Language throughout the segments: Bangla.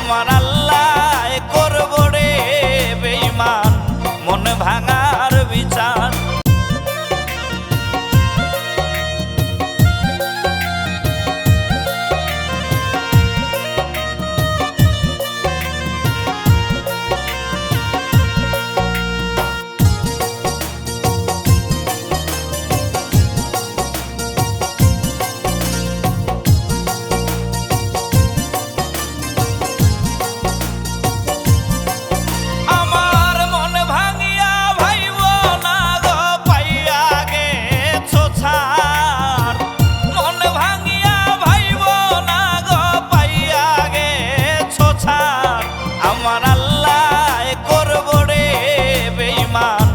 আমার আল্লাহ করব রে বেঈমান মন ভাঙার বিচার। আমার আল্লাহ করব রে বেঈমান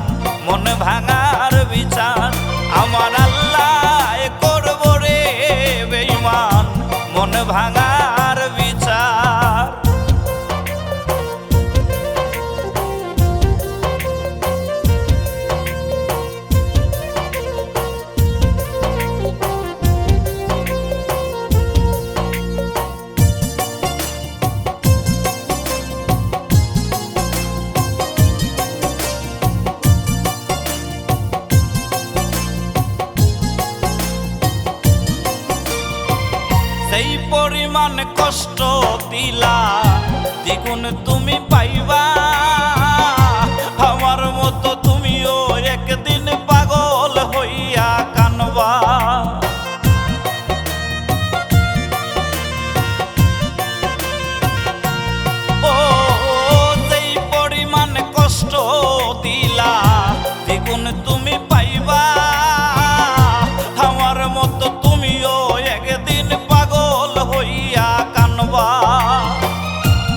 মন ভাঙার বিচার। আমার আল্লাহ করব রে বেঈমান মন ভাঙার বিচার। সেই পরিমাণ কষ্ট দিলা দ্বিগুণ তুমি পাইবা। আমার মতো তুমিও একদিন পাগল হইয়া কানবা। ও সেই পরিমাণ কষ্ট দিলা দ্বিগুণ তুমি পাইবা। আমার মতো তুমিও একদিন পাগল হইয়া কানবা।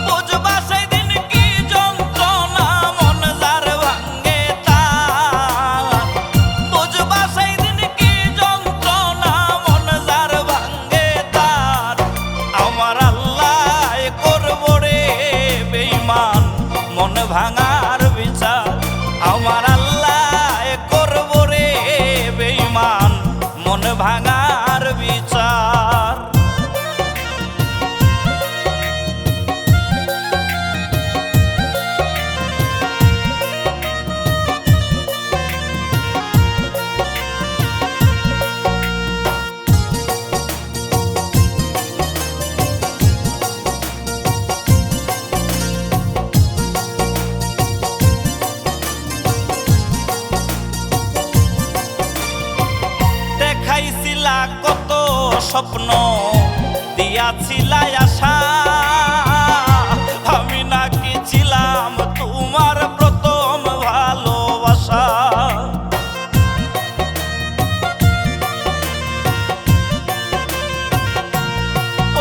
বুঝবা সেই দিন কি যন্ত্রণা মন যার ভাঙ্গে তার। বুঝবা সেই দিন কি যন্ত্রণা মন যার ভাঙ্গে তার। আমার আল্লাহ করব রে বেঈমান মন ভাঙার বিচার। আমার আল্লাহ করব রে বেঈমান মন ভাঙার বিচার। দেখাইছিলা কত স্বপ্ন দিয়াছিলা আশা। আমি নাকি ছিলাম তোমার প্রথম ভালোবাসা।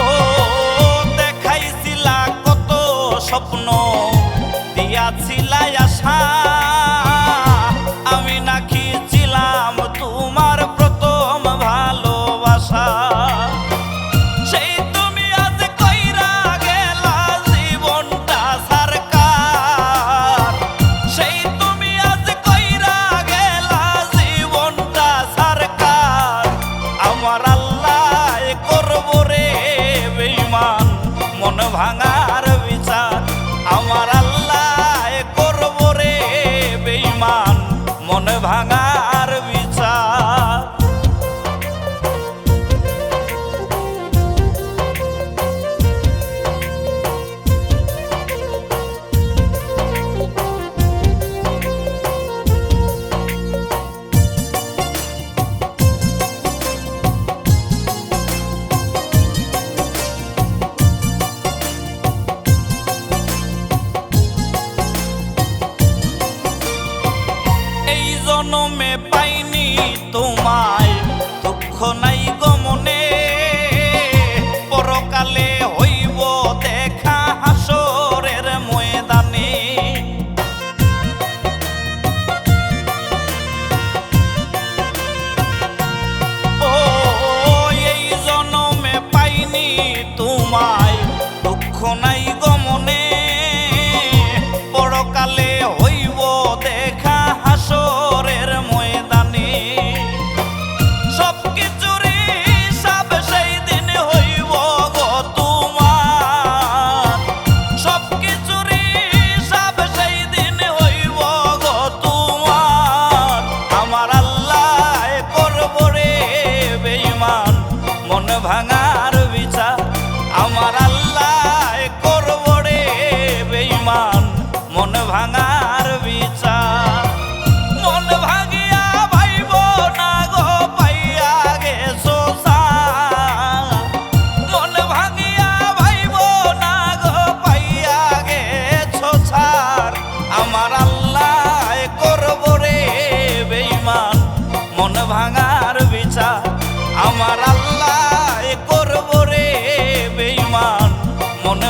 ও দেখাইছিলা কত স্বপ্ন দিয়াছিলা আশা। আমি নাকি ছিলাম তোমার প্রথম ভালোবাসা। সেই তুমি আজ কইরা গেলা জীবনটা সরকার। সেই তুমি আজ কইরা গেলা জীবনটা সরকার। আমার আল্লাহ করব রে বেঈমান মন ভাঙার বিচার। আমার আল্লাহ করব রে বেঈমান মন ভাঙার বিচার।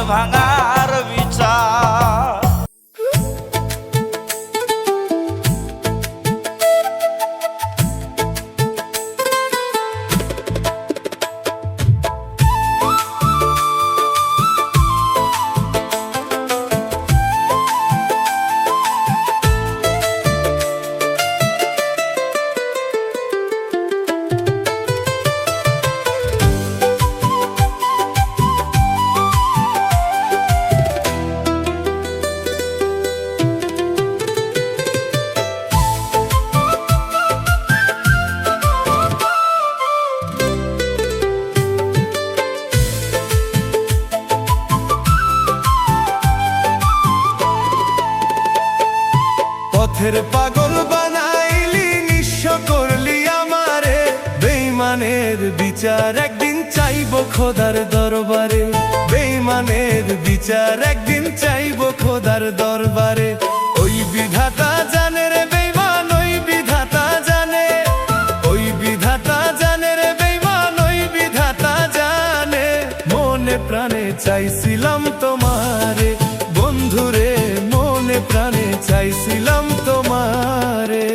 ভাঙার বিচার। পথের পাগল বানাইলি, নিঃস্ব করলি আমারে। বেঈমানের বিচার একদিন চাইবো খোদার দরবারে, বেঈমানের বিচার একদিন চাইবো খোদার দরবারে। ওই বিধাতা জানে রে বেঈমান, ওই বিধাতা জানে, ওই বিধাতা জানে রে বেঈমান, ওই বিধাতা জানে। মনে প্রাণে চাইছিলাম তোমারে বন্ধুরে, মনে প্রাণে চাইছিলাম তোমারে।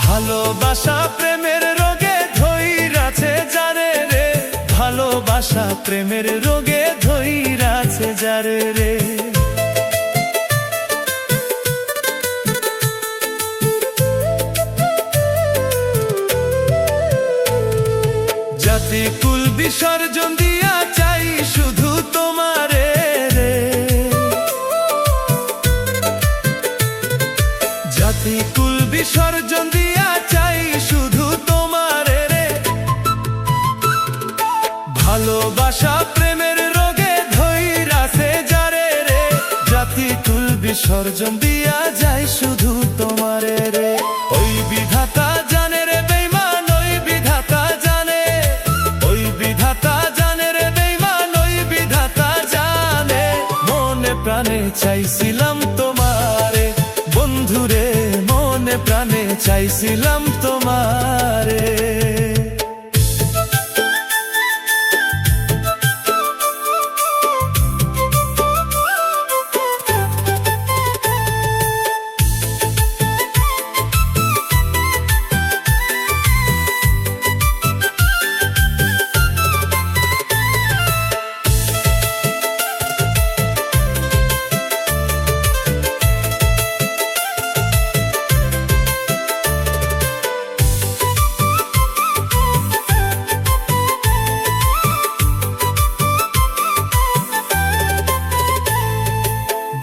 ভালোবাসা প্রেমের রোগে ধইরাছে যারে রে, ভালোবাসা প্রেমের রোগে ধইরাছে যারে রে। জাতি কুল বিসর্জন দিয়া চাই শুধু তোমারে রে, জাতি কুল বিসর্জন দিয়া চাই শুধু তোমারে রে। ভালোবাসা প্রেমের রোগে ধইরাছে যারে রে, জাতি কুল বিসর্জন দিয়া যায় শুধু তোমারে রে। ওই বিধাতা জানে রে বেঈমান, ওই বিধাতা জানে, ওই বিধাতা জানে রে বেঈমান, ওই বিধাতা জানে। মনে প্রাণে চাইছিলাম তোমারে বন্ধুরে, মনে প্রাণে চাইছিলাম তোমারে।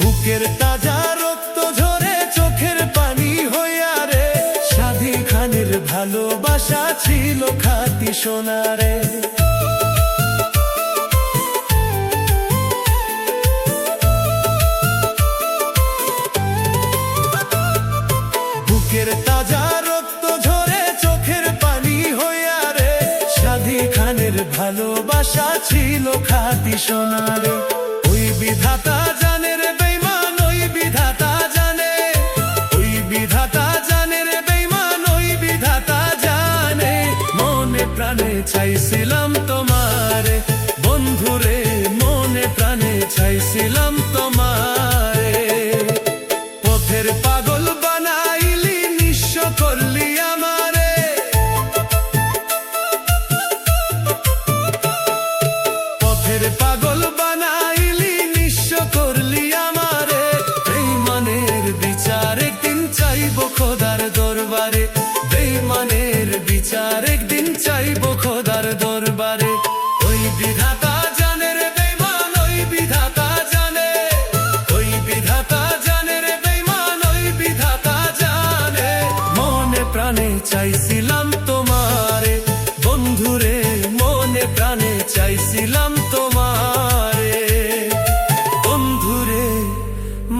বুকের তাজা রক্ত ঝরে চোখের পানি হইয়া রে, সাধী খানের ভালোবাসা ছিল খাঁটি সোনারে। বুকের তাজা রক্ত ঝরে চোখের পানি হইয়া রে, সাধী খানের ভালোবাসা ছিল খাঁটি সোনারে। ওই বিধাতা জানে রে বেঈমান, ওই বিধাতা জানে, ওই বিধাতা জানে রে বেঈমান, ওই বিধাতা জানে। মনে প্রাণে চাইছিলাম তোমারে বন্ধুরে, মনে প্রাণে চাইছিলাম তোমারে। পথের পাগল বানাইলি, নিঃস্ব করলি আমারে, পথের পাগল বানাইলি, নিঃস্ব করলি আমারে। বেঈমানের বিচার একদিন চাইবো খোদার দরবারে, বেঈমানের বিচার একদিন চাইবো খোদার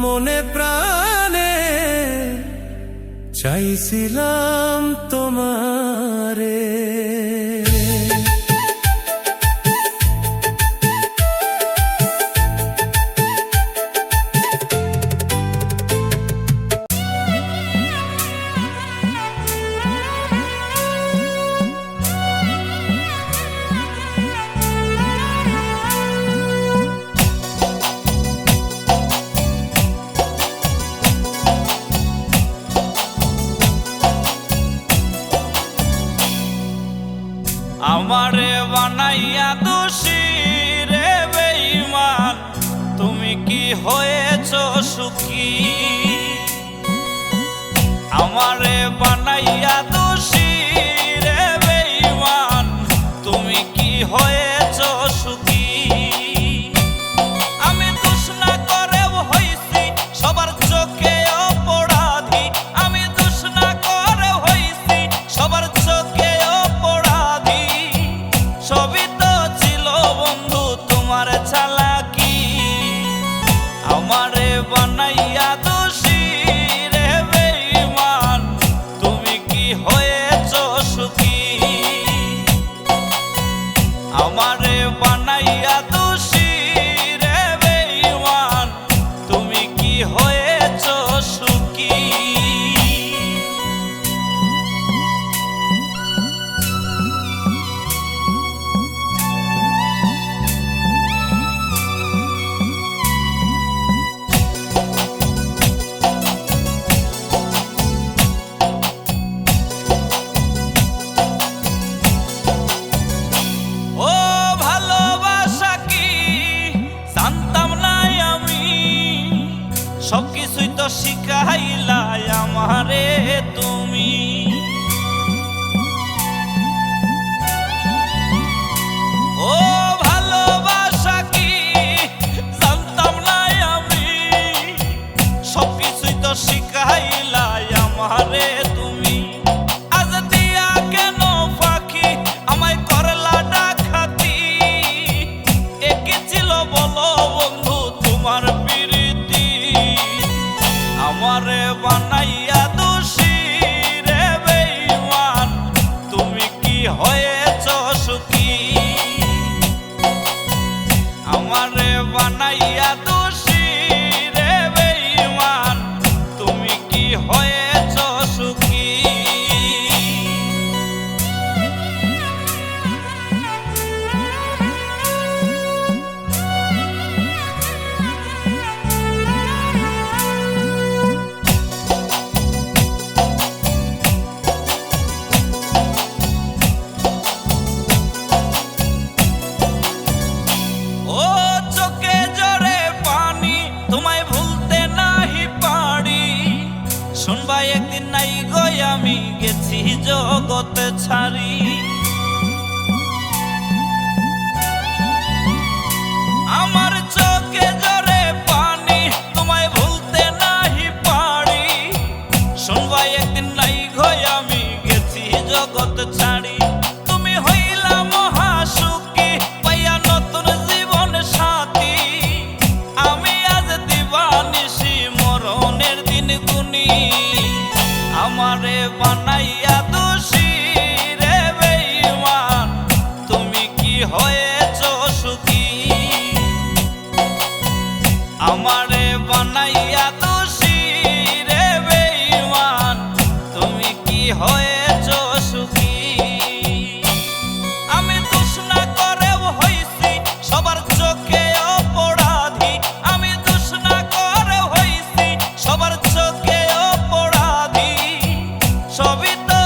মনে প্রাণে চাইছিলাম তোমারে। আমারে বানাইয়া দোষী রে বেঈমান, তুমি কি হয়েছ সুখী? আমারে বানাইয়া দোষী রে বেঈমান, তুমি কি হয়েছ সুখী? আমি দোষ না করেও হইছি সবার চোখে অপরাধী, আমি দোষ না করেও হইছি সবার চোখে অপরাধী। সবই তো ছিল বন্ধু তোমার চালাকি, আমারে বানাইয়া দোষী রে বেঈমান, তুমি কি হয়েছ সুখী? আমারে বানাইয়া দোষী রে বেঈমান, তুমি কি হয়েছ সুখী? ও ভালোবাসা কি জানতাম না আমি, সবকিছুই তো শিখাইলা আমারে তুমি। ও ভালোবাসা কি জানতাম না আমি, সবকিছুই তো শিখাইলা আমারে তুমি। আজ দিয়া কেন ফাঁকি আমায় করলা ডাকাতি, একে ছিল বলো বন্ধু তোমার প্রীতি? আমারে বানাইয়া দোষী রে বেঈমান, তুমি কি হয়েছ সুখী? আমারে বানাইয়া দোষী রে বেঈমান, তুমি কি হয়েছ সুখী? ও চোখে জরে পানি, তোমায় ভুলতে নাহি পারি। শুনবা একদিন নাই গো আমি গেছি জগতে ছাড়ি। আমার চোখে জরে পানি, তোমায় ভুলতে নাহি পারি। শুনবা একদিন নাই গো আমি গেছি জগতে ছাড়ি। তুমি হইলা মহাসুখী পাইয়া নতুন জীবন সাথী, আমি আজ দিবানিশি মরণের দিন গুনি। আমারে বানাইয়া দোষী রে বেঈমান, তুমি কি হয়েছ সুখী? আমারে বানাইয়া দোষী রে বেঈমান, তুমি কি হয়েছ সুখী? আমি দোষ না করেও হইছি সবার চোখে অপরাধী, আমি দোষ না করেও হইছি সবার চোখে অপরাধী। সবই তো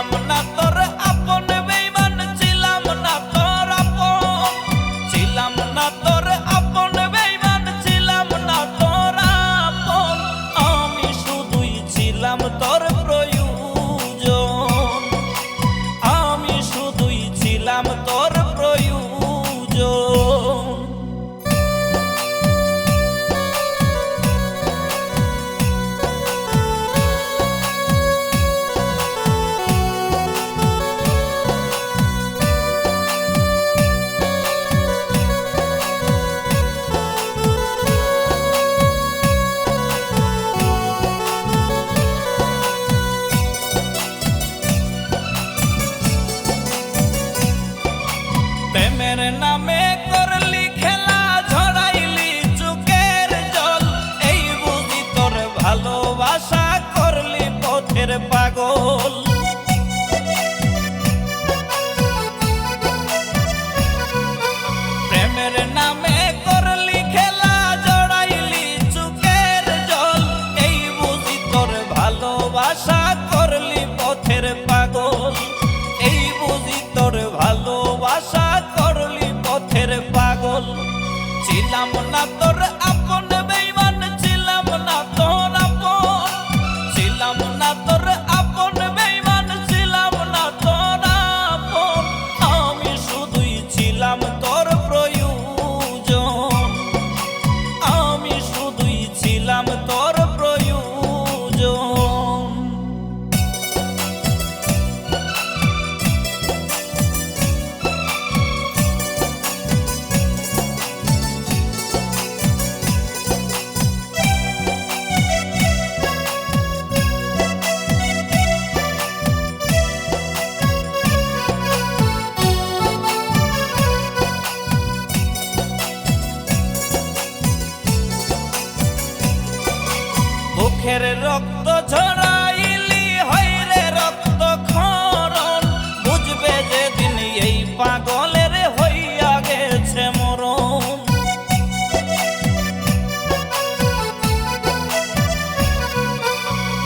ছিলাম না তোর আপন বেঈমান ছিলাম না তোর আপন ছিলাম না তোর আপন বেঈমান ছিলাম না তোর আপন আমি শুধুই ছিলাম তোর প্রয়োজন আমি শুধুই ছিলাম তোর প্রয়োজন প্রেমের নামে করলি খেলা ঝরাইলি চোখের জল এই বুঝি তোর ভালোবাসা করলি পথের পাগল প্রেমের নামে করলি খেলা জড়াইলি চোখের জল এই বুঝি তোর ভালোবাসা করলি পথের পাগল এই বুঝি তোর ভালোবাসা করলি পথের পাগল ছিলাম না তোর আপন বেঈমান ছিলাম না তোর আপন ছিলাম না তোর আপন বেঈমান ছিলাম না তোর আপন আমি শুধুই ছিলাম তোর প্রয়োজন আমি শুধুই ছিলাম তোর প্রয়োজন বুকের রক্ত ঝরাইলি হইরে রক্ত ক্ষরণ বুঝবে যেদিন এই পাগলের হইয়া গেছে মরণ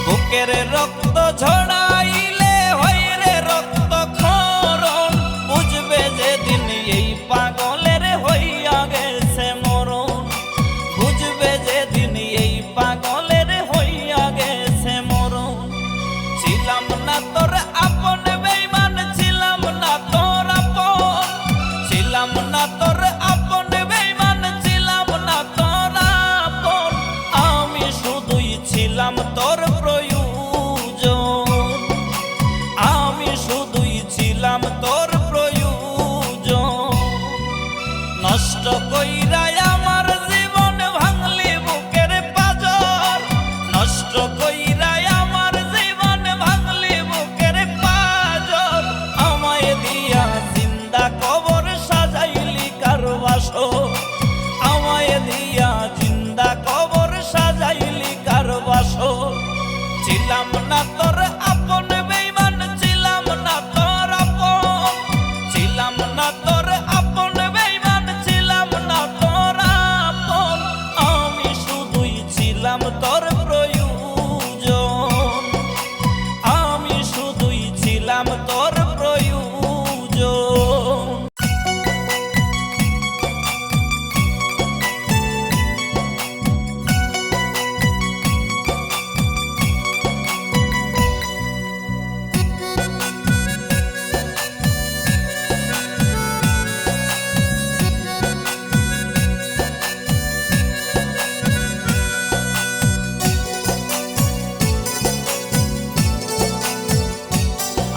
বুকের রক্ত ঝরাইলে হইরে রক্ত ক্ষরণ বুঝবে যেদিন এই পাগলের হইয়া গেছে মরণ বুঝবে যেদিন এই পাগলের হইয়া গেছে মরণ ছিলাম না তোর আপন বেঈমান ছিলাম না তোর আপন ছিলাম না তোর আপন বেঈমান ছিলাম না তোর আপন আমি শুধুই ছিলাম তোর প্রয়োজন আমি শুধুই ছিলাম তোর প্রয়োজন নষ্ট কইরা আমার জীবন ভাঙলি বুকের পাজর নষ্ট কইরা আমার জীবন ভাঙলি বুকের পাজর আমায় দিয়া জিন্দা কবর সাজাইলি কারো বাসর আমায় দিয়া জিন্দা কবর সাজাইলি কারো বাসর ছিলাম না তোর আপন বেঈমান ছিলাম না তোর আপন ছিলাম না তোর আপন বেঈমান ছিলাম না তোর আপন আমি শুধুই ছিলাম তোর প্রয়োজন আমি শুধুই ছিলাম তোর প্রয়োজন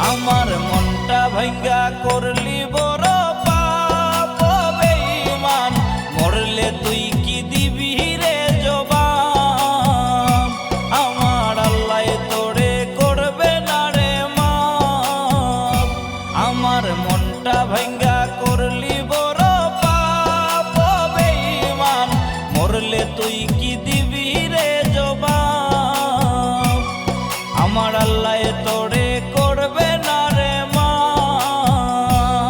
আমার মনটা ভাঙ্গা করলি বড় পাপ বেঈমান মরলে তুই কি দিবি রে জবাব আমার আল্লাহ তোরে করবে না রে মাপ আমার মনটা ভাঙ্গা করলি বড় পাপ বেঈমান মরলে তুই কি দিবি রে জবাব আমার আল্লাহ তোরে করবে না রে মাপ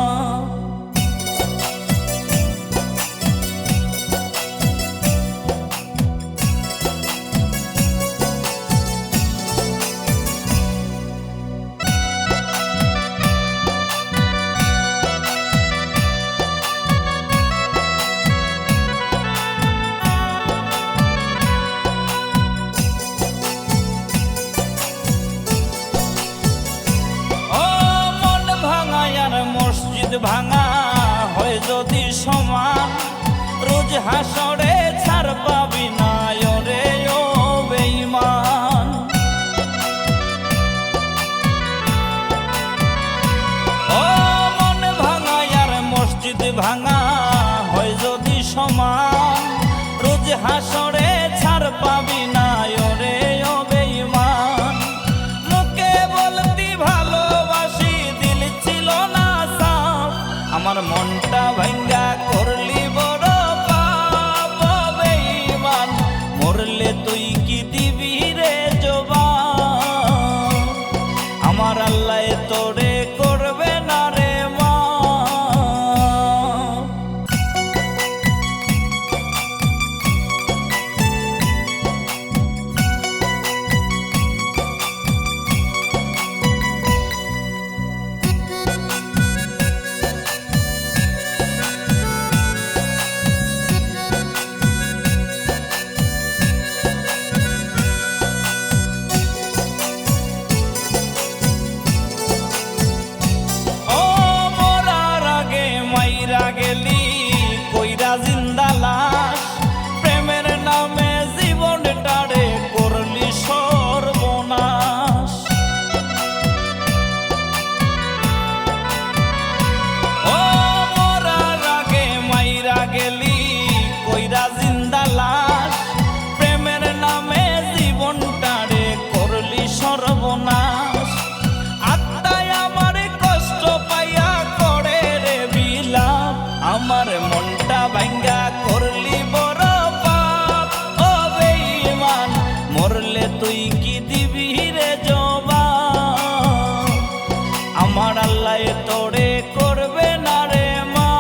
ভাঙা হয় যদি সমান, রোজ হাসরে ছাড় পাবি না রে ও বেঈমান। ও মন ভাঙা আর মসজিদ ভাঙা হয় যদি সমান, রোজ হাসরে ছাড় পাবি না রে ও বেঈমান। মুখে বলতি ভালোবাসি, দিল ছিল না সাফ, আমার মনটা ভাঙ্গা করলি বড় পাপ বেঈমান। মরলে তুই কি দিবি রে জবাব, আমার আল্লাহ তোরে করবে না রে মা। গেলি কইরা জিন্দা লাশ, প্রেমের নামে জীবনটারে করলি সর্বনাশ। ও মরার আগে মাইরা গেলি কইরা জিন্দা লাশ, প্রেমের নামে জীবনটারে করলি সর্বনাশ। আত্মায় আমার কষ্ট পাইয়া করে রে বিলাপ, আমার মনটা ভাঙ্গা করলি বড় পাপ ও বেঈমান। মরলে তুই কি দিবি রে জবাব, আমার আল্লাহ তোরে করবে না রে মা।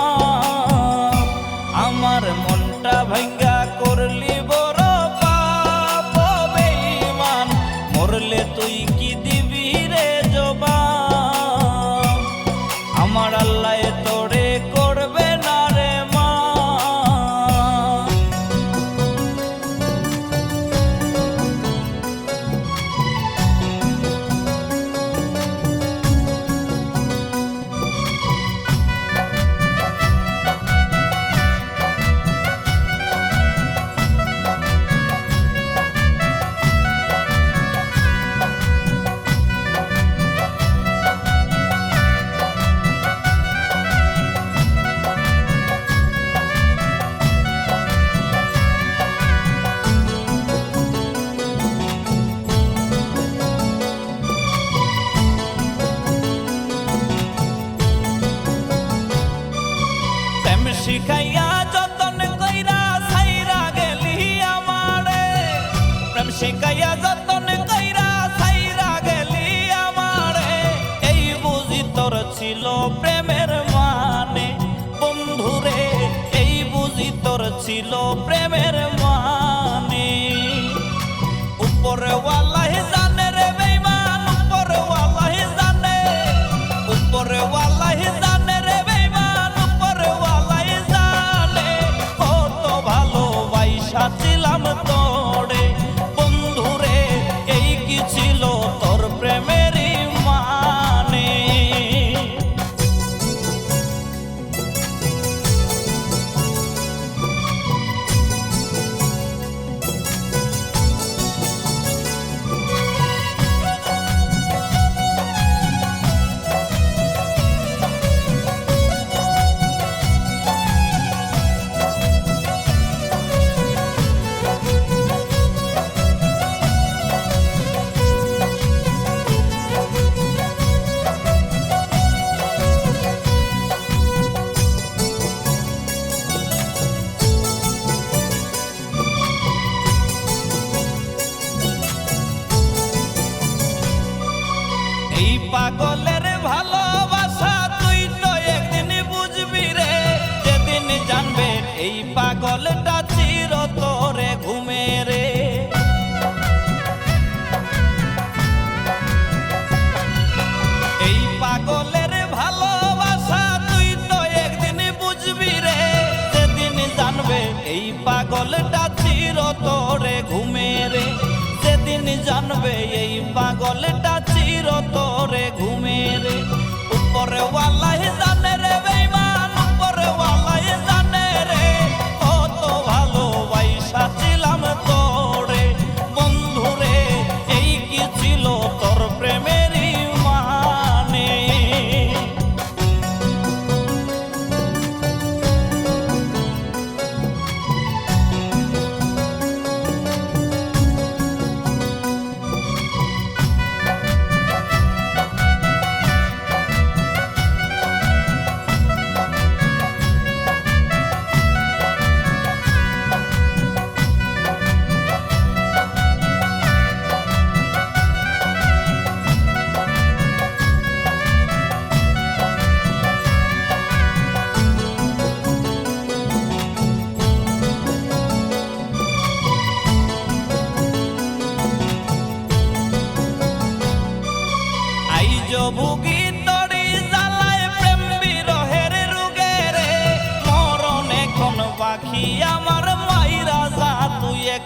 আমার মনটা ভাঙ্গা করলি বড় পাপ ও বেঈমান। মরলে তুই কি দিবি রে জবাব, আমার আল্লাহ তোরে করবে না রে মা। শিখাইয়া যতন কইরা ছাইরা গেলি আমারে, প্রেম শিখাইয়া যতন কইরা ছাইরা গেলি আমারে। এই বুঝি তোর ছিল প্রেমের মানে বন্ধুরে, এই বুঝি তোর ছিল প্রেমের মানে। উপরে ওয়াল্লাহি জানে রে বেঈমান, উপরে ওয়াল্লাহি জানে, উপরে ওয়াল্লাহি জানে রে বেঈমান, উপরে ওয়াল্লাহি জানে। কত ভালোবাসা ছিলাম তোরে বন্ধুরে, এই কি ছিল তোর প্রেমেরই মানে। এই পাগলের ভালোবাসা তুই তো একদিন বুঝবি রে, যেদিন জানবে এই পাগলটা চিরতরে ঘুমে রে। এই পাগলের ভালোবাসা তুই তো একদিন বুঝবি রে, যেদিন জানবে এই পাগলটা চিরতরে ঘুমে রে। যেদিন জানবে এই পাগলটা চিরতরে ঘুমে রে। উপরে ওয়াল্লাহি জানে রে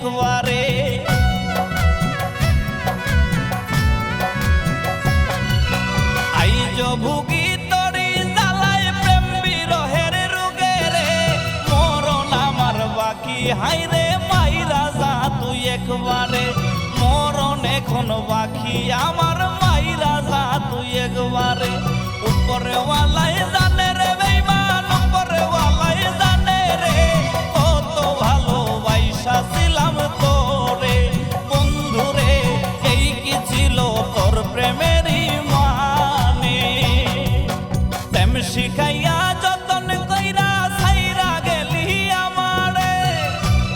একবারে। আইজ ভুগি তরি জ্বালায় প্রেম বিরহের রোগে রে, মরণ আমার বাকি হাইরে মাইরা যা তুই একবারে। মরণ এখন বাকি আমার মাইরা যা তুই একবারে। উপরে ওয়ালাই জানে রে বেঈমান, উপরে ওয়ালাই জানে রে, কত ভালোবাসা ছিলাম তোরে বন্ধুরে। এই কি ছিল তোর প্রেমেরই মানে? প্রেম শিখাইয়া যতন কইরা ছাইরা গেলি আমারে,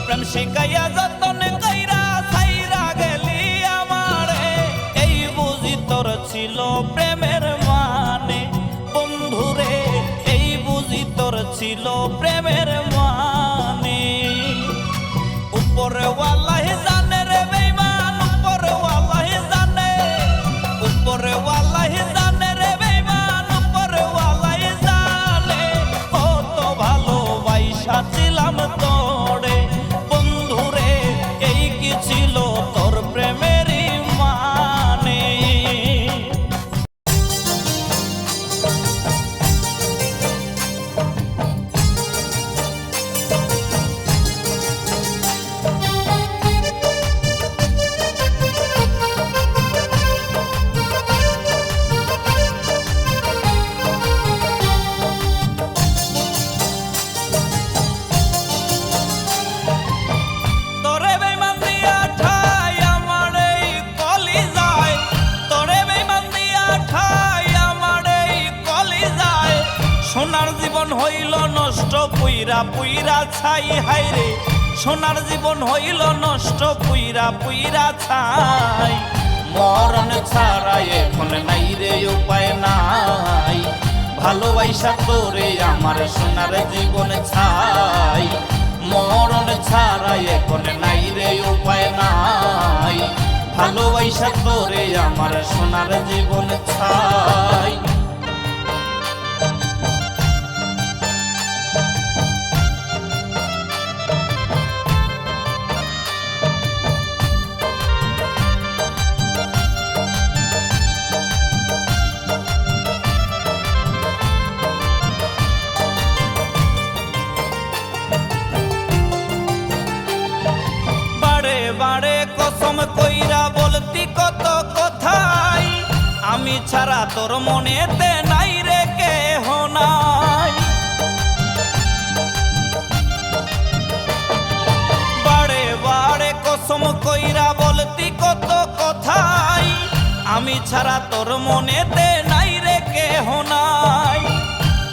প্রেম শিখাইয়া যতন কইরা ছাইরা গেলি আমারে। এই বুঝি তোর ছিল প্রেমের মানে বন্ধুরে, এই বুঝি তোর ছিল প্রেমের মানে। উপরে ওয়ালাই জানে রে বেঈমান, উপরে ওয়ালাই জানে, উপরে ওয়ালাই জানে রে বেঈমান, উপরে ওয়ালাই জানে, কত ভালোবাসা ছিলাম তোরে বন্ধুরে। এই কি ছিল তোর প্রেমেরই মানে? তোরে বেঈমান দিয়া ঠাই আমার এই কলিজায়, তোরে বেঈমান দিয়া ঠাই আমার এই কলিজায়। সোনার জীবন হইল নষ্ট পুইরা পুইরা ছাই হাইরে, সোনার জীবন হইল নষ্ট পুইরা পুইরা ছাই। মরণ ছাড়া এখন নাই রে উপায় নাই, ভালোবাসা তোরে আমার সোনার জীবন ছাই। মরণ ছাড়া এখন নাই রে উপায় নাই, ভালোবাসা তোরে আমার সোনার জীবন ছাই। বারে বারে কসম কইরা বলতি কত কথাই, আমি ছাড়া তোর মনেতে নাই রে কেহ নাই। বারে বারে কসম কইরা বলতি কত কথাই, আমি ছাড়া তোর মনেতে নাই রে কেহ নাই।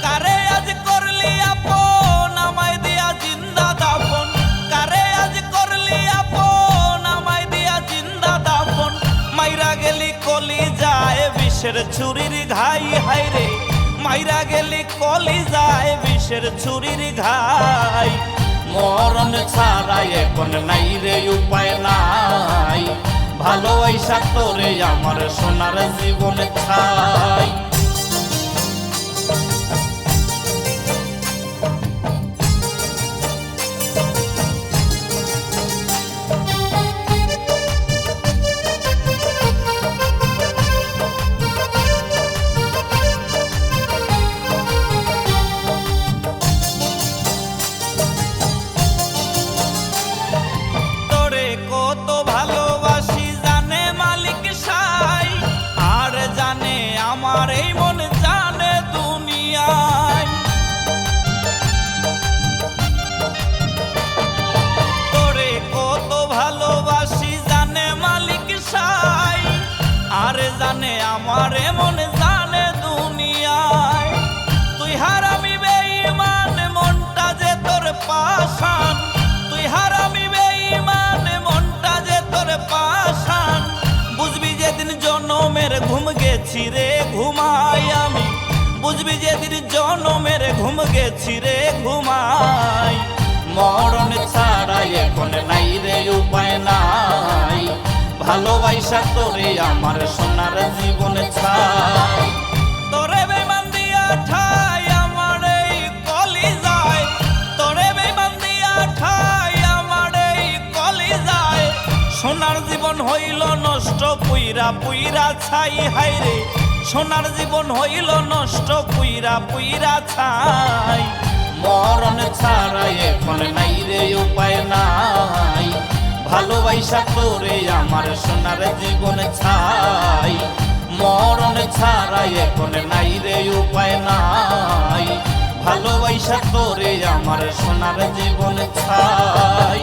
কারে আজ করলি আপন আমায় দিয়া জিন্দা দাফন, কারে আজ করলি আপন আমায় দিয়া জিন্দা দাফন। মাইরা গেলি কলি যায় বিষের ছুরির ঘাই হাইরে, মাইরা গেলি কলি যায় বিষের ছুরির ঘাই। মরণ ছাড়া এখন নাই রে উপায় নাই, ভালোবাসা তোরে আমার সোনার জীবন ছাই। তোরে কত ভালোবাসি জানে মালিক সাই, আর জানে আমার এই মন জানে দুনিয়ায়। তোরে কত ভালোবাসি জানে মালিক সাই, আর জানে আমার এই মন জানে দুনিয়ায়। তুই হারামি বেঈমান মনটা যে তোর পাশান, তুই হারামি বেঈমান মনটা যে তোর পাশান। বুঝবি যেদিন জনমের ঘুম গেছি রে ঘুমাই আমি, বুঝবি যেদিন জনমের ঘুম গেছি রে ঘুমাই। মরণ ছাড়া এখন নাই রে উপায় নাই, ভালোবাসা তোরে আমার সোনার জীবন ছাই। তোরে বেঈমান দিয়া ঠাই আমার এই কলিজায়, তোরে বেঈমান দিয়া ঠাই আমার এই কলিজায়। পুইরা পুইরা ছাই হাইরে সোনার জীবন হইল নষ্ট পুইরা পুইরা ছাই মরণ ছাড়া এখন নাই রে উপায় নাই ভালোবাসা তোরে আমার সোনার জীবন ছাই মরণ ছাড়া এখন নাই রে উপায় নাই ভালোবাসা তোরে আমার সোনার জীবন ছাই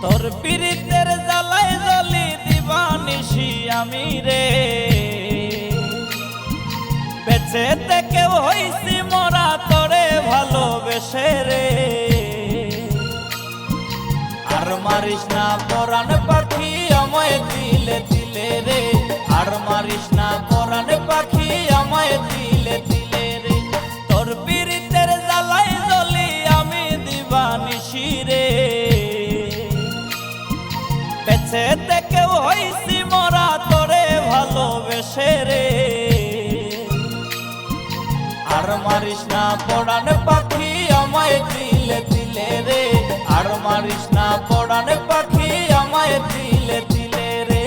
তোর পীড়িতের জ্বালায় জ্বলি দিবানিশি আমি রে বেঁচে থেকেও হইছি মরা তোরে ভালোবেসে রে আর মারিস না পরাণ পাখি আমায় দিলে দিলে রে আর মারিস না পরাণ পাখি আমায় দিলে দিলে রে তোর পীড়িতের জ্বালায় জ্বলি আমি দিবানিশি রে বেঁচে থেকেও হইছি মরা তোরে ভালোবেসে রে আর মারিস না পরাণ পাখি আমায় দিলে দিলে রে আর মারিস না পরাণ পাখি আমায় দিলে দিলে রে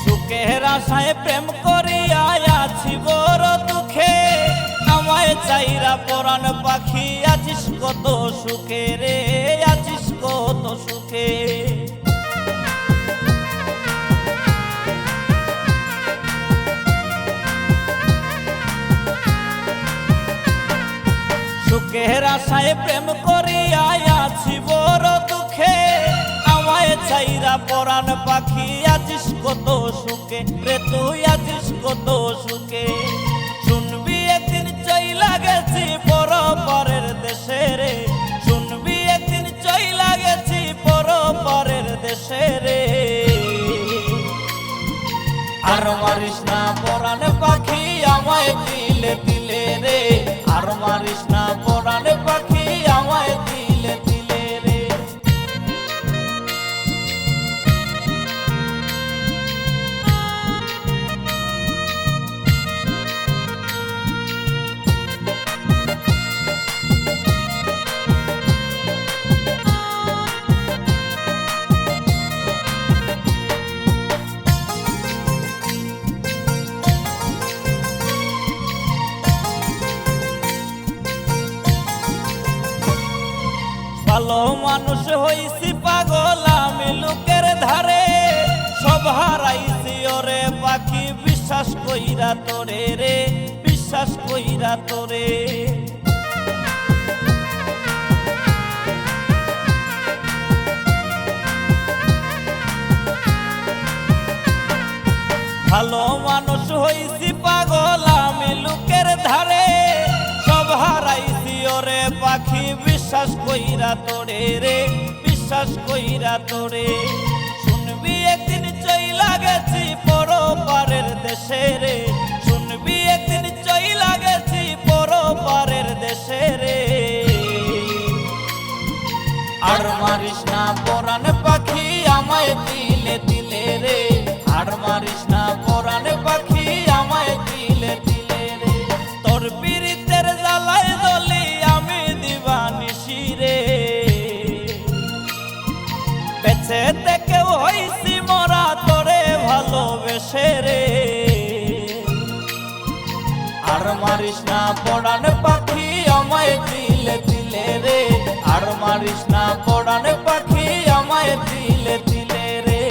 সুখের আশায় প্রেম করিয়া আছি বড় দুঃখে আমায় চাইরা পরাণ পাখি আছিস কত সুখে রে আছিস কত সুখে সুখের আশায় প্রেম করিয়া আছি বড় দুঃখে আমায় চাইরা পরাণ পাখি আছিস কত সুখে রে তুই আছিস কত সুখে শুনবি একদিন চইলা গেছি পর পরের দেশে রে শুনবি একদিন চইলা গেছি পর পরের দেশে রে আর মারিস না পরাণ পাখি আমায় দিলে দিলে রে আর মারিস না পরাণ পাখি আমায় দিলে দিলে রে ভালো মানুষ হইছি পাগল আমি লোকের ধারে সব হারাইছি ওরে পাখি বিশ্বাস কইরা তোরে রে বিশ্বাস কইরা তোরে ভালো মানুষ হইছি পাগল আমি লোকের ধারে সব হারাইছি ওরে পাখি বিশ্বাস কইরা তোরে রে বিশ্বাস কইরা তোরে শুনবি একদিন চইলা গেছি পর পারের দেশে রে শুনবি একদিন চইলা গেছি পর পারের দেশে রে আর মারিস না পরাণ পাখি আমায় দিলে দিলে রে আর মারিস না পরাণ পাখি আমায় দিলে দিলে রে তোর পীড়িতের জ্বালায় জ্বলি আমি দিবানিশি রে বেঁচে থেকেও হইছি মরা তোরে ভালোবেসে রে আর মারিস না পরাণ পাখি আমায় দিলে দিলে রে আর মারিস না পরাণ পাখি আমায় দিলে দিলে রে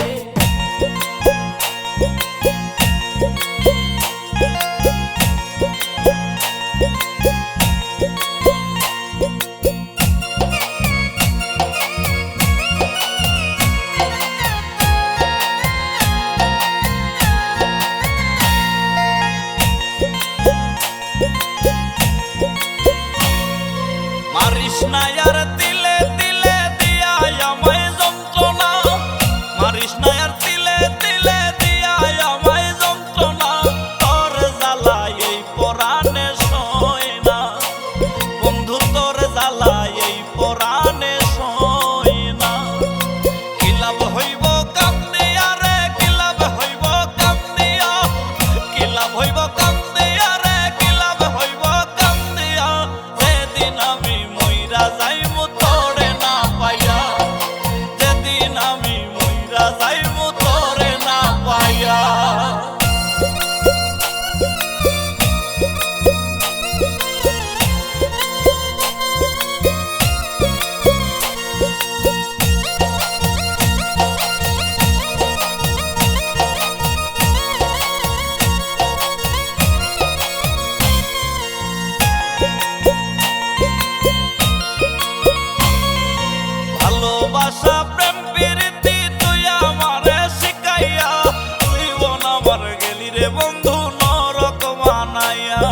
বানাইয়া।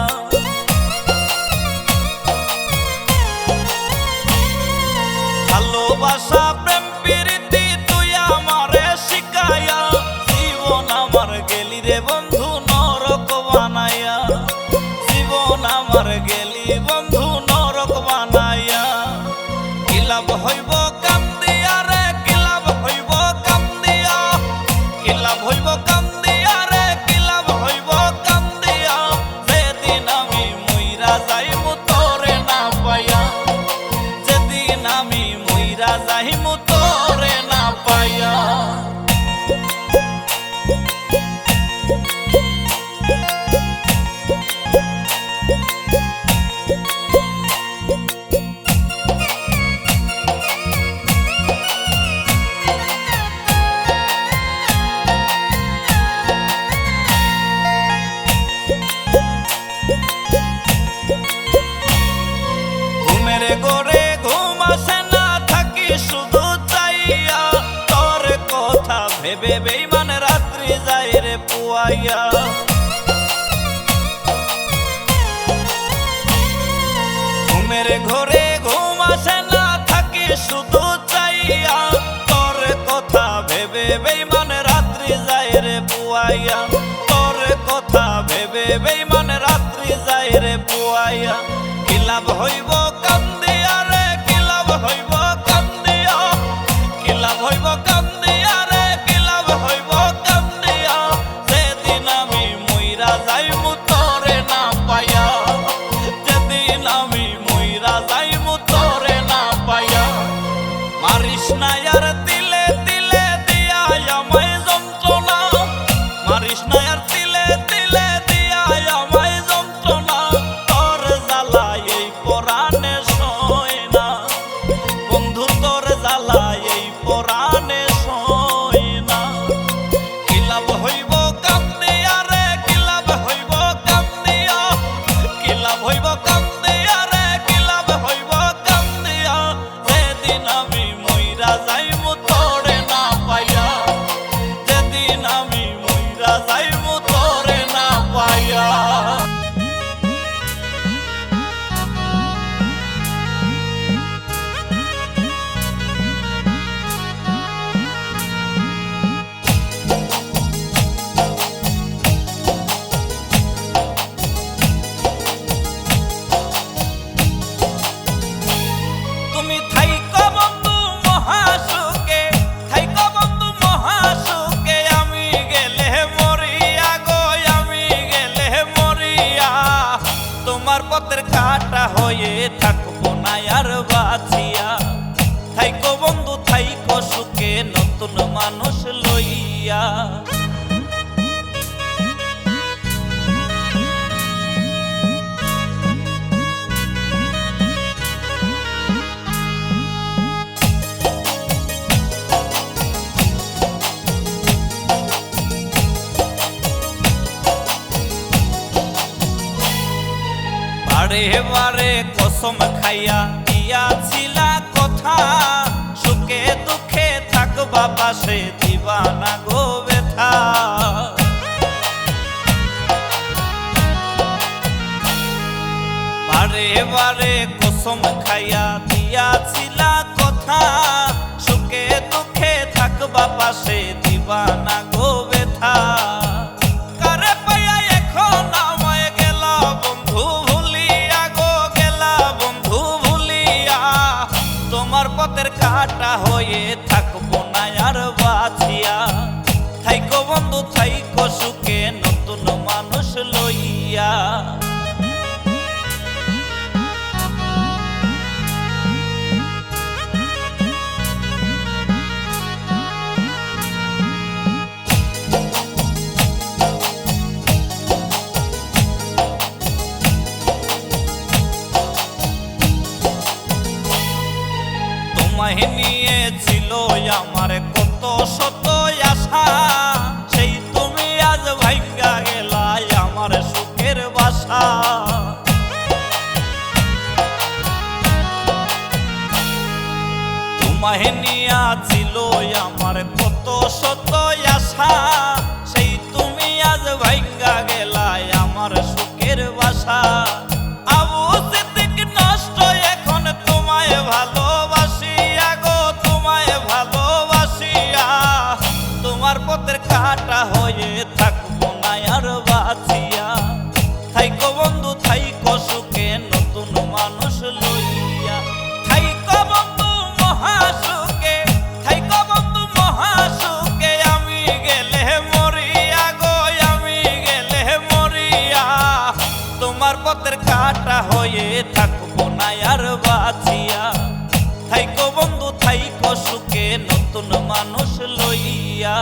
ভালোবাসা প্রেম প্রীতি তুই আমারে শিখাইয়া, জীবন আমার গেলি রে বন্ধু নরক বানাইয়া, জীবন আমার গেলি বন্ধু নরক বানাইয়া। কি লাভ হইব কান্দিয়া রে, কি লাভ হইব কান্দিয়া, কি লাভ হইব কান্দিয়া রে, কি লাভ হইব কান্দিয়া, যেদিন আমি মইরা যাইমু তোরে না পাইয়া, যেদিন আমি মইরা যাইমু তোরে না পাইয়া। ঘুমের ঘরে ঘুম আসে না, থাকি শুধু চাইয়া, তোর কথা ভেবে বেইমান রাত্রি যায় রে পুয়াইয়া। ঘুমের ঘরে ঘুম আসে না, থাকি শুধু চাইয়া, তোর কথা ভেবে বেইমান রাত্রি যায় রে পুয়াইয়া, তোর কথা ভেবে বেইমান রাত্রি যায় রে পুয়াইয়া। কি লাভ হইব কান্দিয়া রে, কি লাভ হইব কান্দিয়া, কি লাভ হইব কান্দিয়া রে, কি লাভ হইব কান্দিয়া, যেদিন আমি মইরা যাইমু তোরে না পাইয়া, যেদিন আমি মইরা যাইমু তোরে না পাইয়া। মারিস না আর তিলে তিলে দিয়া আমায় যন্ত্রণা, মারিস না আর তিলে তিলে দিয়া আমায় যন্ত্রণা, তোর জ্বালা এই পরাণে সয় না বন্ধু, তোর জ্বালা এই পরাণে সয় না। কি লাভ হইব কান্দিয়া রে, কি লাভ হইব কান্দিয়া, কি লাভ হইব কান্দিয়া রে, কি লাভ হইব কান্দিয়া, যেদিন আমি মইরা যাইমু তোরে না পাইয়া, যেদিন আমি মইরা যাইমু তোরে না পাইয়া। তুমি থাইকো বন্ধু মহাসুখে, থাইকো বন্ধু মহাসুখে, আমি গেলে মরিয়া গো, আমি গেলে মরিয়া, তোমার পথের কাটা হয়ে থাকবো না আর বাঁচিয়া। থাইকো বন্ধু থাইকো সুখে, নতুন মানুষ লইয়া। বারে বারে কসম খাইয়া দিয়াছিলা কথা, সুখে দুঃখে থাকবা পাশে, দিবা না গো ব্যথা। বারে বারে কসম খাইয়া দিয়াছিলা কথা, সুখে দুঃখে থাকবা পাশে, দিবা না গো ব্যথা। কারে পাইয়া এখন আমায় গেলা বন্ধু ভুলিয়া গো, গেলা বন্ধু ভুলিয়া, তোমার পথের কাটা হয়ে থাকবো না আর বাঁচিয়া। থাইকো বন্ধু থাইকো সুখে, নতুন মানুষ লইয়া। তোমায় নিয়ে ছিল আমার কত শত আশা, সেই তুমি আজ ভাঙ্গা গেলা আমার সুখের বাসা। তোমায় নিয়া ছিল আমার কত শত আশা, সেই তুমি আজ ভাঙ্গা গেলা আমার সুখের বাসা। আশা। আবু সিদ্দিক নষ্ট এখন তোমায় ভালোবাসিয়া গো, তোমায় ভালোবাসিয়া। তোমার পথের কাটা হয়ে থাকবো না আর বাঁচিয়া। থাইকো বন্ধু থাইকো সুখে নতুন মানুষ লইয়া। থাইকো বন্ধু মহাসুখে, থাইকো বন্ধু মহাসুখে। আমি গেলে মরিয়া গো, আমি গেলে মরিয়া। তোমার পথের কাটা হয়ে থাকবো না আর বাঁচিয়া। থাইকো বন্ধু থাইকো সুখে নতুন মানুষ লইয়া।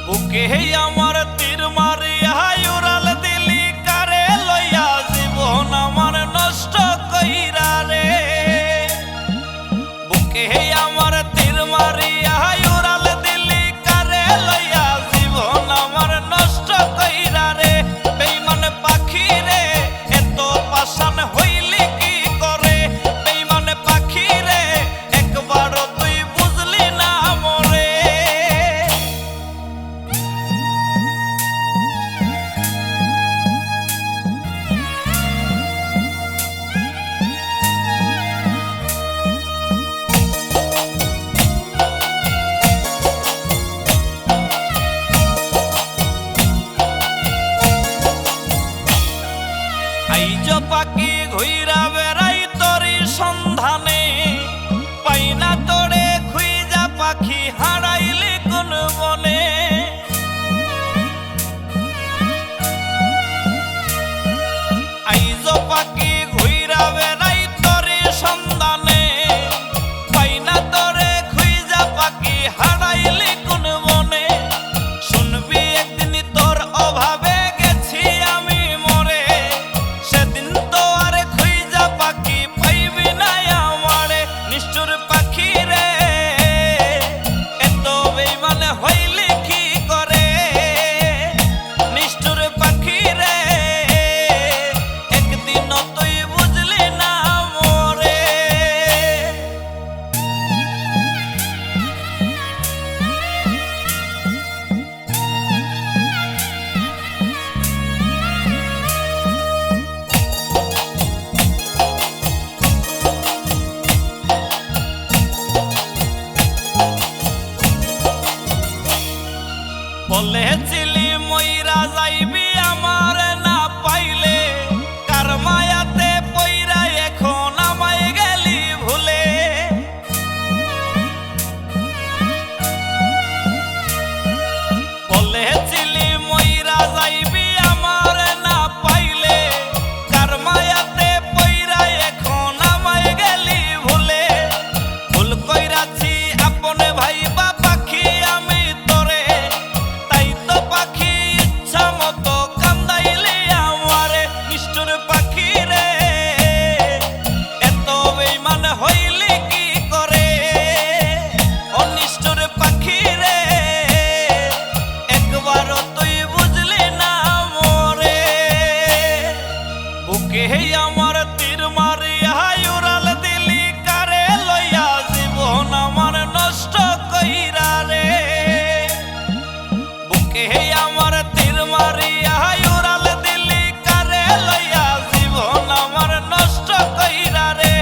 বুকে আমার তীর মারিয়া উড়াল দিলি কারে লইয়া। জীবন আমার নষ্ট কইরা রে। বুকে আমার তীর মারিয়া উড়াল দিলি কারে লইয়া। জীবন আমার নষ্ট কইরা রে। বেঈমান পাখি রে এত পাষাণ হইলি কি করে। বেঈমান পাখি রে একবারও তুই বুঝলি না মরে। আইজ পাখি ঘুইরা বেড়াই তোরি সন্ধানে। পাই না তোরে খুইজা পাখি হারাইলি কোন বনে। আইজ পাখি ঘুইরা বেড়াই তোরি সন্ধানে। পাই না তোরে খুইজা পাখি হারাইলি কোন বনে। শুনবি একদিন তোর অভাবে গেছি আমি মরে। সেদিন তো আর খুইজা পাখি পাইবি না আমারে। নিষ্ঠুর পাখি রে এত বেঈমান হইলি কি করে। নিষ্ঠুর পাখি রে একদিন তুই বুঝলি না মরে। বলেছিলি মইরা যাইবি আমার না পাইলে। কার মায়াতে পইরা এখন আমায় গেলি ভুলে। বলেছিলি মইরা যাইবি আমার না পাইলে। কার মায়াতে পইরা এখন আমায় গেলি ভুলে। ভুল কইরাছি আপনে ভাইবা পাখি আমি তোরে। তাই তো পাখি ইচ্ছা মতো কান্দাইলি আমারে। নিষ্ঠুর পাখি রে এত বেঈমান হইলি কি করে। ও নিষ্ঠুর পাখি রে একবারও তুই বুঝলি না মরে। বুকে আমার তীর মারিয়া উড়াল দিলি কারে লইয়া। জীবন আমার নষ্ট কইরা রে। বুকে আমার তীর মারিয়া উড়াল দিলি কারে লইয়া। জীবন আমার নষ্ট কইরা রে।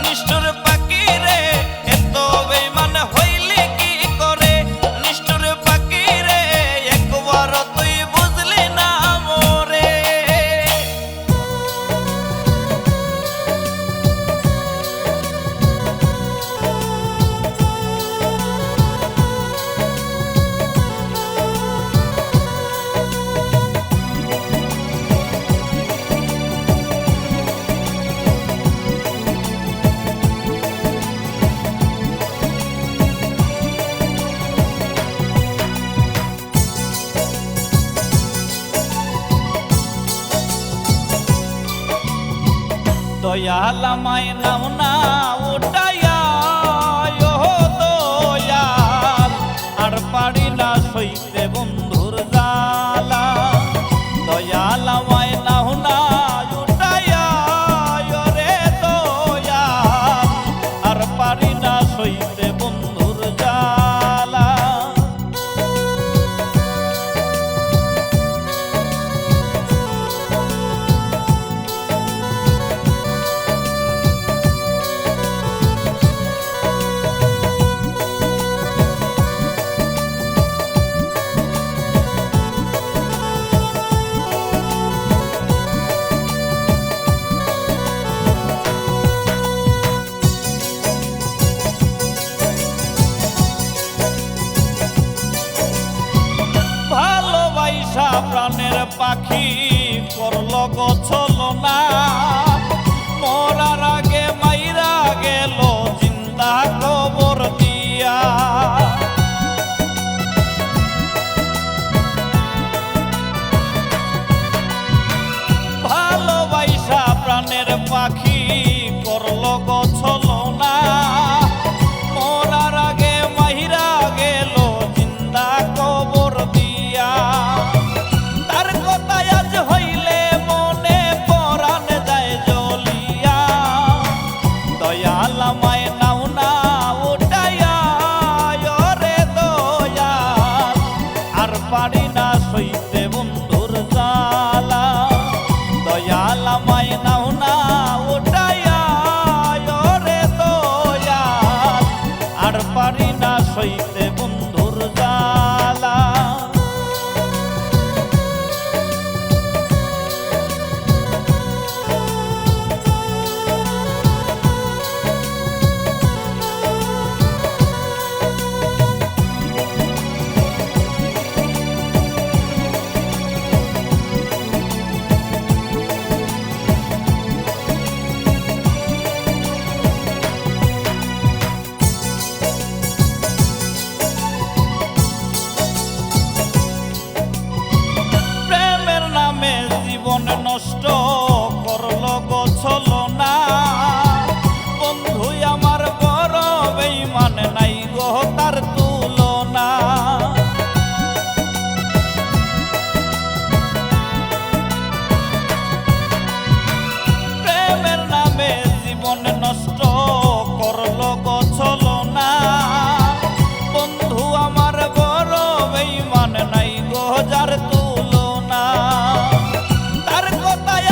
নিষ্ঠুর পাখি রে এত বেঈমান হইলি কি করে। নিষ্ঠুর পাখি রে একবারও তুই বুঝলি না মরে। দয়াল আমায় নাও না উঠাইয়া ও দয়াল। আর পারি না সইতে বন্ধুর যা প্রাণের পাখি করলো গো ছলনা মরার আগে মাইরা গেল জিন্দা কবর দিয়া ভালোবাসা প্রাণের পাখি করলো গো ছলনা মরার আগে মাইরা গেল জিন্দা কবর দিয়া তার কথা আজ হইলে মনে পরাণ যায় জ্বলিয়া দয়াল আমায় নাও না উঠাইয়া রে দয়াল আর পারি না সইতে বন্ধুর জ্বালা দয়াল আমায় নাও না উঠাইয়া রে দয়াল আর পারি না সইতে বন্ধুর জ্বালা নষ্ট করলো গো ছলনা বন্ধু আমার বড় বেঈমান নাই গো তার তুলনা প্রেমের নামে জীবন নষ্ট করলো গো ছলনা বন্ধু আমার বড় বেঈমান নাই গো যার তুলনা তার কথায়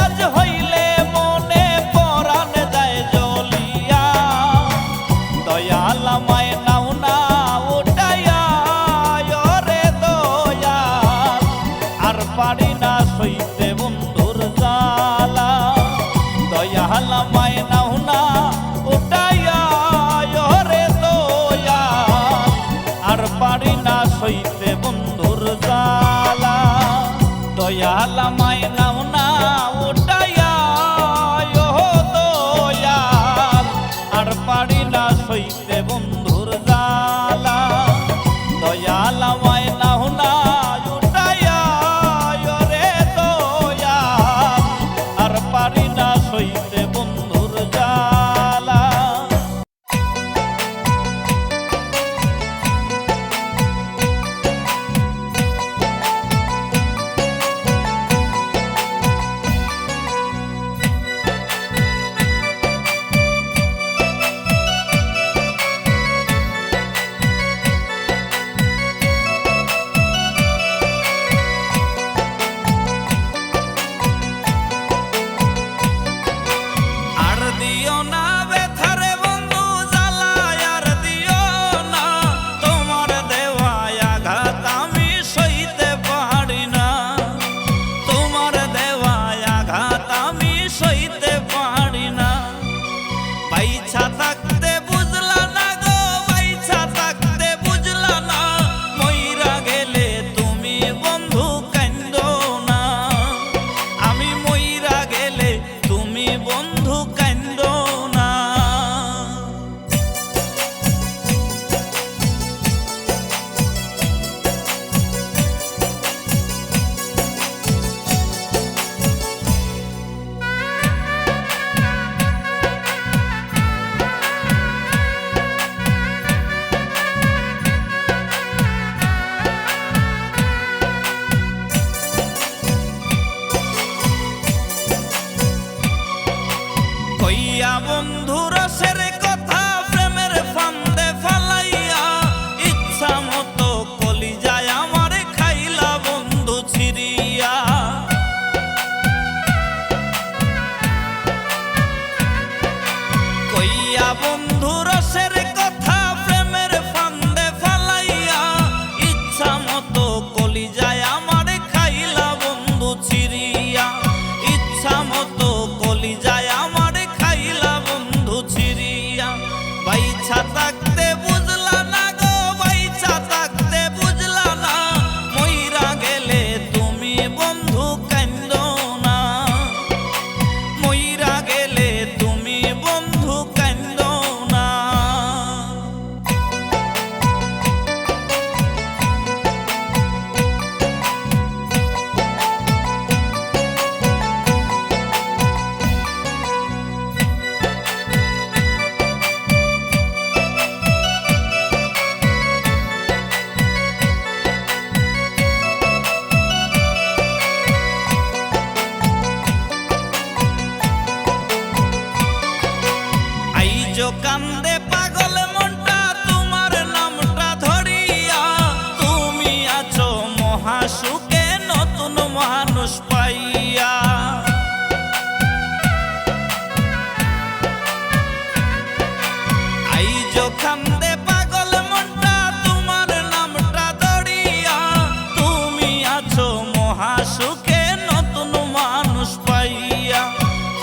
সুখে নতুন মানুষ পাইয়া,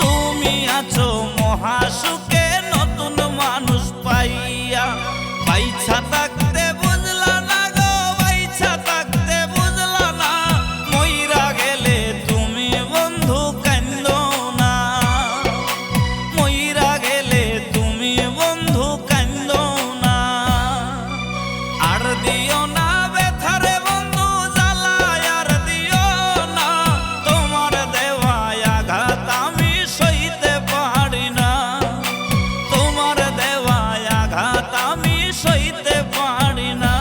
তুমি আছো মহা সুখে নতুন মানুষ পাইয়া। বাইছা থাকতে বুঝলা না গো, বাইছা থাকতে বুঝলা না, মইরা গেলে তুমি বন্ধু কান্দো না, মইরা গেলে তুমি বন্ধু কান্দো না। আর দিও না ব্যথারে বন্ধু জ্বালায়, আর দিও না, তোমার দেওয়া আঘাত আমি সইতে পারি না, তোমার দেওয়া আঘাত আমি সইতে পারি না।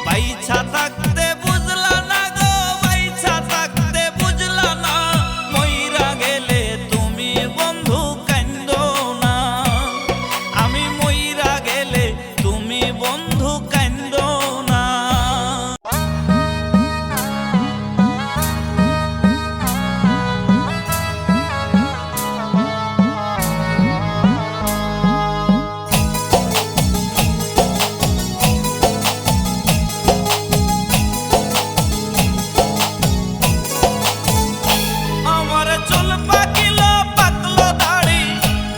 বাইছা থাকতে বুঝলা না গো, বাইছা থাকতে বুঝলা না, মইরা গেলে তুমি বন্ধু কান্দো না, আমি মইরা গেলে তুমি বন্ধু কান্দো না। আমার চুল পাকিলো পাকলো দাড়ি,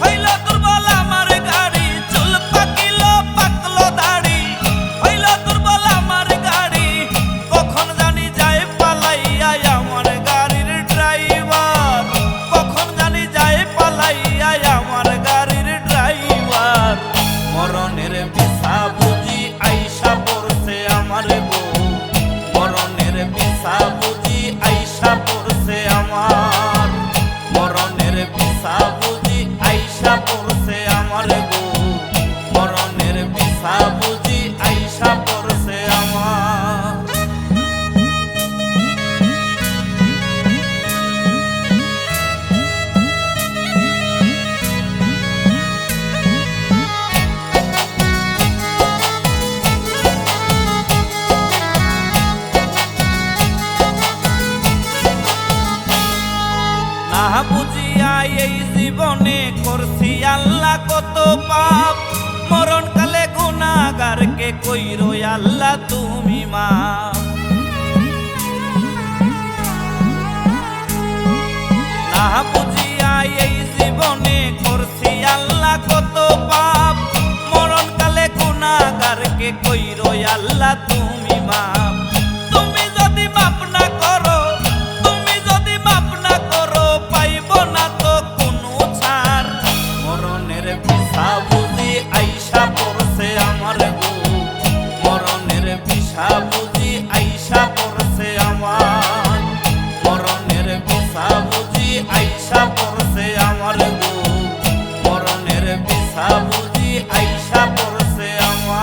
হইল দুর্বল আমার গাড়ি, চুল পাকিলো পাকলো দাড়ি, হইল দুর্বল আমার গাড়ি। কখন জানি যায় পালাইয়া আমার গাড়ির ড্রাইভার, কখন জানি যায় পালাইয়া আমার গাড়ির ড্রাইভার। মরণের বিছা বুঝি আইসা পড়ছে আমার বউ, মরণের বিছা বুঝি আইসা পড়ছে আমার, মরণের বিছা বুঝি আইসা পড়ছে আমার বউ, মরণের বিছা বুঝি আইসা পড়ছে আমার। না বুঝিয়া এই জীবনে করছি আল্লাহ কত পাপ, মরণকালে গুনাহগারকে কইরো আল্লাহ তুমি মাফ। না বুঝিয়া এই জীবনে করছি আল্লাহ কত পাপ, মরণকালে গুনাহগারকে কইরো আল্লাহ তুমি মাফ। তুমি যদি মাফ না করো, তুমি যদি মাফ না করো, পাইব না তো কোনো ছাড়। মরণের বিছা বুঝি আইসা পড়ছে আমার বউ, মরণের বিছা বুঝি আইসা পড়ছে আমার, মরণের বিছা বুঝি আইসা পড়ছে আমার বউ, মরণের বিছা বুঝি আইসা পড়ছে আমার।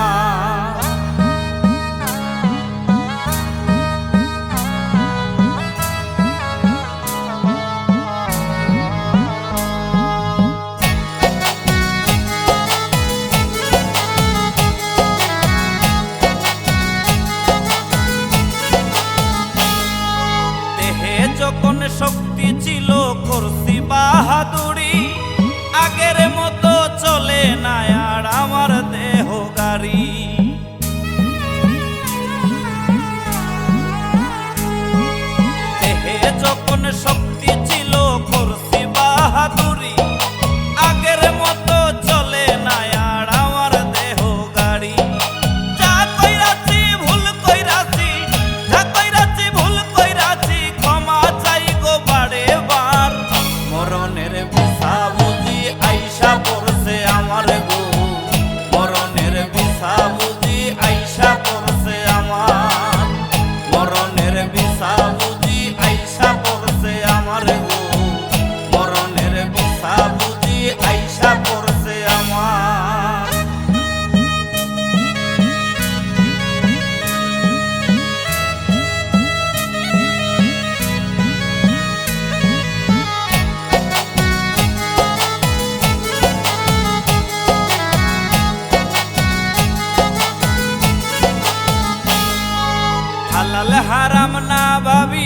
দেহে যখন শক্তি ছিল করছি বাহাদুরি, আগের মতো চলে না আর আমার দেহ গাড়ি। দেহে যখন শক্তি ছিল করছি বাহাদুরি, আগের মতো চলে না আর আমার দেহ গাড়ি। যা কইরাছি ভুল কইরাছি, যা কইরাছি ভুল কইরাছি, ক্ষমা চাই গো বারে বার। মরণের বিছা বুঝি আইসা পড়ছে আমার গো, মরণের বিছা বুঝি আইসা পড়ছে আমার, মরণের বিছা বুঝি আইসা পড়ছে আমার গো, মরণের বিছা বুঝি আইসা পড়ছে আমার। হালাল হারাম না ভাবি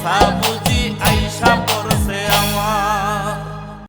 কথা